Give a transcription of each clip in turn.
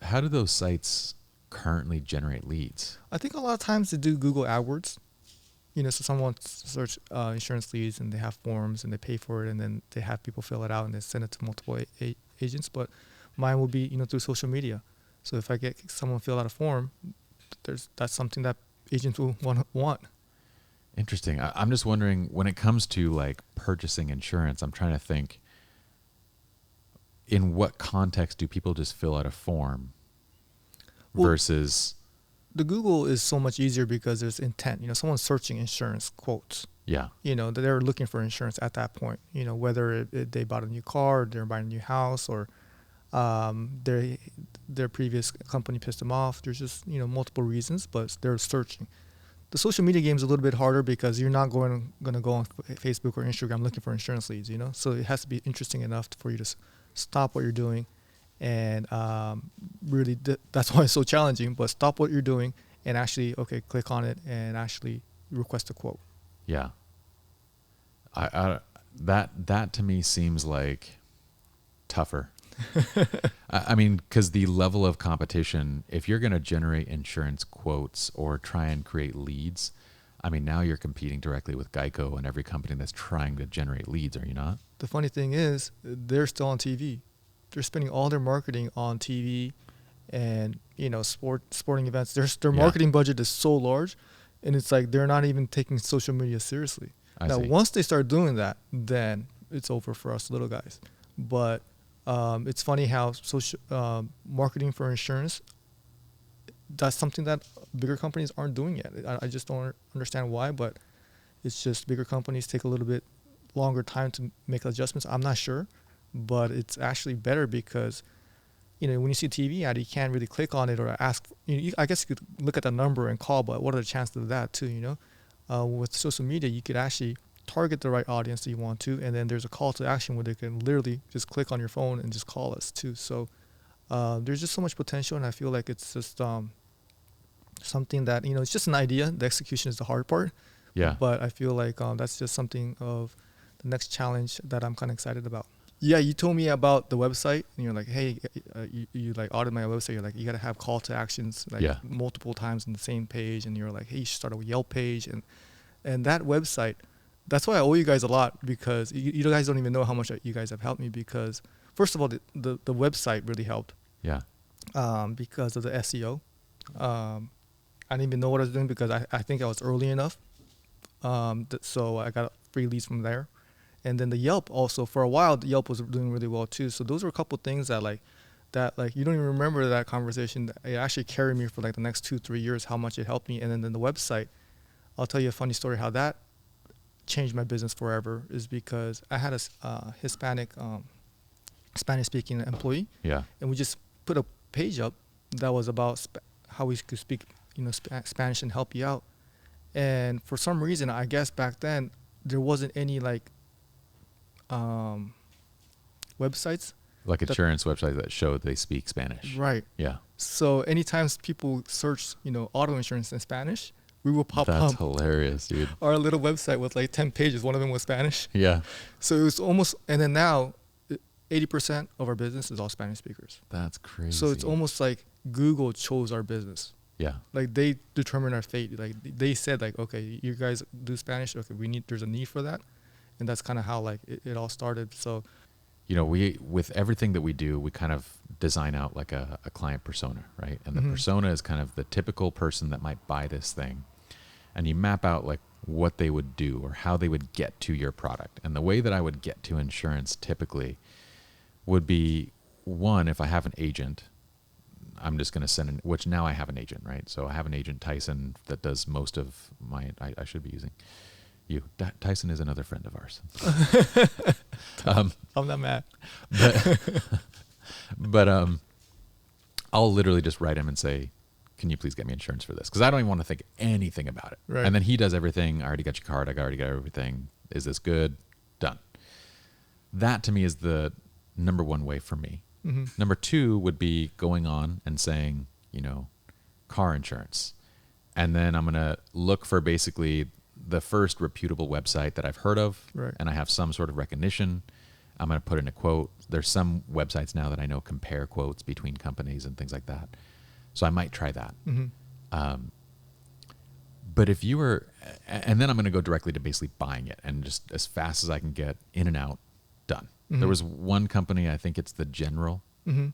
how do those sites currently generate leads? I think a lot of times they do Google AdWords. So someone search insurance leads and they have forms and they pay for it and then they have people fill it out and they send it to multiple agents. But mine will be, through social media. So if I get someone fill out a form, that's something that agents will want. Interesting. I'm just wondering, when it comes to like purchasing insurance, I'm trying to think, in what context do people just fill out a form versus... The Google is so much easier because there's intent. Someone's searching insurance quotes. Yeah. They're looking for insurance at that point. Whether they bought a new car, or they're buying a new house, or their previous company pissed them off. There's just multiple reasons, but they're searching. The social media game is a little bit harder because you're not going to go on Facebook or Instagram looking for insurance leads. So it has to be interesting enough for you to stop what you're doing. And really, that's why it's so challenging. But stop what you're doing and actually, click on it and actually request a quote. Yeah. That to me seems like tougher. I mean, because the level of competition, if you're going to generate insurance quotes or try and create leads, I mean, now you're competing directly with Geico and every company that's trying to generate leads, are you not? The funny thing is, they're still on TV. They're spending all their marketing on TV and, sporting events. Their marketing budget is so large, and it's like they're not even taking social media seriously. Now, once they start doing that, then it's over for us little guys. But it's funny how social marketing for insurance, that's something that bigger companies aren't doing yet. I just don't understand why, but it's just bigger companies take a little bit longer time to make adjustments. I'm not sure. But it's actually better because, when you see a TV ad, you can't really click on it or ask. I guess you could look at the number and call, but what are the chances of that too? With social media, you could actually target the right audience that you want to, and then there's a call to action where they can literally just click on your phone and just call us too. So there's just so much potential, and I feel like it's just something that it's just an idea. The execution is the hard part. Yeah. But I feel like that's just something of the next challenge that I'm kind of excited about. Yeah, you told me about the website, and you're like, hey, you like audited my website. You're like, you got to have call to actions multiple times on the same page, and you're like, hey, you should start a Yelp page, and that website. That's why I owe you guys a lot, because you guys don't even know how much you guys have helped me. Because first of all, the website really helped. Yeah. Because of the SEO, I didn't even know what I was doing because I think I was early enough. So I got free leads from there. And then the Yelp also, for a while, the Yelp was doing really well too. So those were a couple things that you don't even remember that conversation. It actually carried me for like the next 2-3 years, how much it helped me. And then the website, I'll tell you a funny story how that changed my business forever, is because I had a Hispanic, Spanish-speaking employee. Yeah. And we just put a page up that was about how we could speak, Spanish and help you out. And for some reason, I guess back then, there wasn't any websites, like insurance websites that show they speak Spanish. Right. Yeah. So anytime people search, auto insurance in Spanish, we will pop up. That's hilarious, dude. Our little website with like 10 pages. One of them was Spanish. Yeah. So it was almost, and then now 80% of our business is all Spanish speakers. That's crazy. So it's almost like Google chose our business. Yeah. Like they determine our fate. Like they said like, okay, you guys do Spanish. Okay, there's a need for that. And that's kind of how it all started. So, we, with everything that we do, we kind of design out like a client persona, right? And the persona is kind of the typical person that might buy this thing. And you map out like what they would do or how they would get to your product. And the way that I would get to insurance typically would be, one, if I have an agent, I'm just going to which now I have an agent, right? So I have an agent, Tyson, that does most of I should be using you. Tyson is another friend of ours. I'm not mad. But I'll literally just write him and say, can you please get me insurance for this? Because I don't even want to think anything about it. Right. And then he does everything. I already got your card. I already got everything. Is this good? Done. That to me is the number one way for me. Mm-hmm. Number two would be going on and saying, car insurance. And then I'm going to look for basically the first reputable website that I've heard of. Right. And I have some sort of recognition. I'm going to put in a quote. There's some websites now that I know compare quotes between companies and things like that. So I might try that. But if you were, and then I'm going to go directly to basically buying it and just as fast as I can get in and out, done. There was one company, I think it's the General,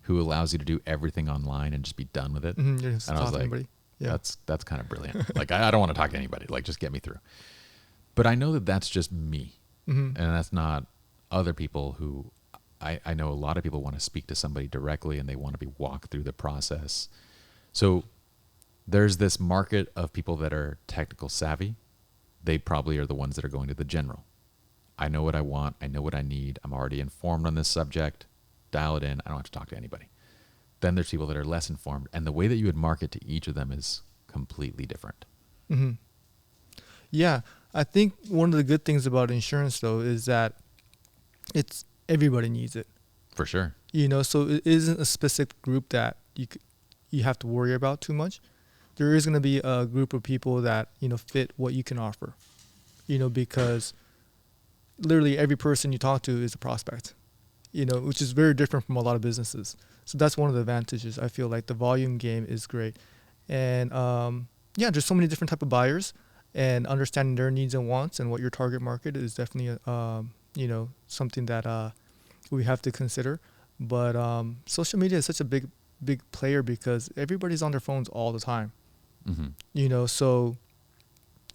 who allows you to do everything online and just be done with it. And I was like, that's kind of brilliant. Like, I don't want to talk to anybody. Like, just get me through. But I know that that's just me. And that's not other people who, I know a lot of people want to speak to somebody directly and they want to be walked through the process. So there's this market of people that are technical savvy. They probably are the ones that are going to the General. I know what I want. I know what I need. I'm already informed on this subject. Dial it in. I don't have to talk to anybody. Then there's people that are less informed. And the way that you would market to each of them is completely different. Yeah. I think one of the good things about insurance, though, is that it's everybody needs it. For sure. You know, so it isn't a specific group that you have to worry about too much. There is going to be a group of people that, you know, fit what you can offer, you know, because literally every person you talk to is a prospect, you know, which is very different from a lot of businesses. So that's one of the advantages. I feel like the volume game is great. And yeah, there's so many different type of buyers, and understanding their needs and wants and what your target market is definitely, you know, something that we have to consider. But social media is such a big player because everybody's on their phones all the time. You know, so,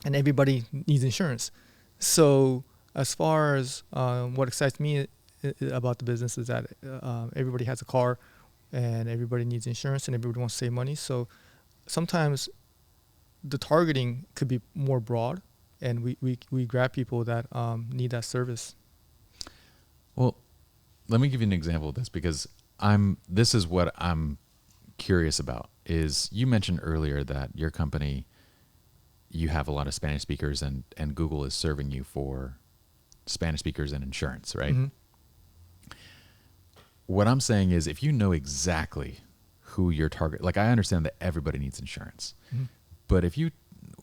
and everybody needs insurance. So as far as what excites me about the business is that everybody has a car and everybody needs insurance and everybody wants to save money. So sometimes the targeting could be more broad, and we grab people that need that service. Well, let me give you an example of this, because this is what I'm curious about. Is you mentioned earlier that your company, you have a lot of Spanish speakers, and Google is serving you for Spanish speakers and insurance, right? What I'm saying is, if you know exactly who your target, like, I understand that everybody needs insurance, but if you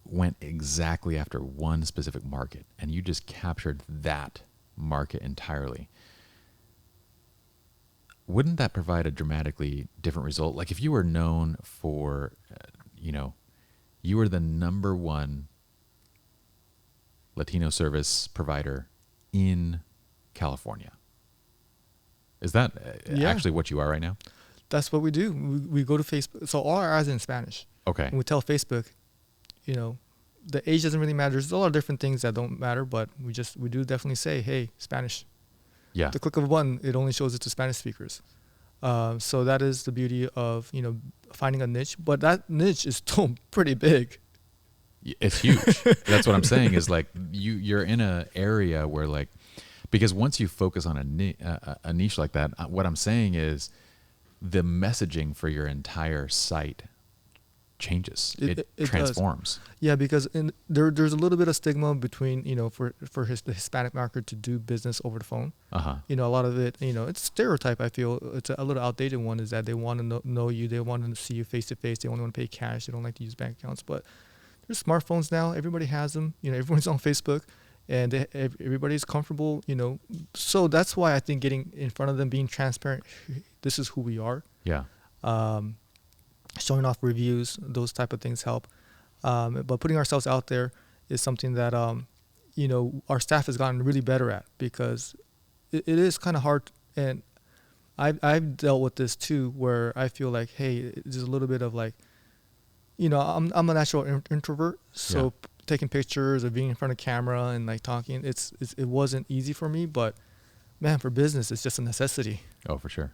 went exactly after one specific market and you just captured that market entirely, wouldn't that provide a dramatically different result? Like, if you were known for, you know, you were the #1 Latino service provider in California. Is that actually what you are right now? That's what we do. We go to Facebook. So all our ads are in Spanish. Okay. And we tell Facebook, you know, the age doesn't really matter. There's a lot of different things that don't matter, but we do definitely say, hey, Spanish. Yeah. The click of a button, it only shows it to Spanish speakers. So that is the beauty of, you know, finding a niche. But that niche is still pretty big. It's huge. That's what I'm saying is, like, you're in an area where, like, because once you focus on a niche like that, what I'm saying is the messaging for your entire site changes. It transforms. Does. Yeah, because there's a little bit of stigma between, you know, for the Hispanic market to do business over the phone. You know, a lot of it, you know, it's stereotype. I feel it's a little outdated one, is that they want to know you, they want to see you face to face, they only want to pay cash, they don't like to use bank accounts. But there's smartphones now, everybody has them. You know, everyone's on Facebook, and everybody's comfortable. You know, so that's why I think getting in front of them, being transparent, this is who we are. Yeah. Showing off reviews, those type of things help. But putting ourselves out there is something that, you know, our staff has gotten really better at, because it is kind of hard. And I've dealt with this too, where I feel like, hey, there's a little bit of like, you know, I'm a natural introvert. So taking pictures or being in front of camera and like talking, it wasn't easy for me. But man, for business, it's just a necessity. Oh, for sure.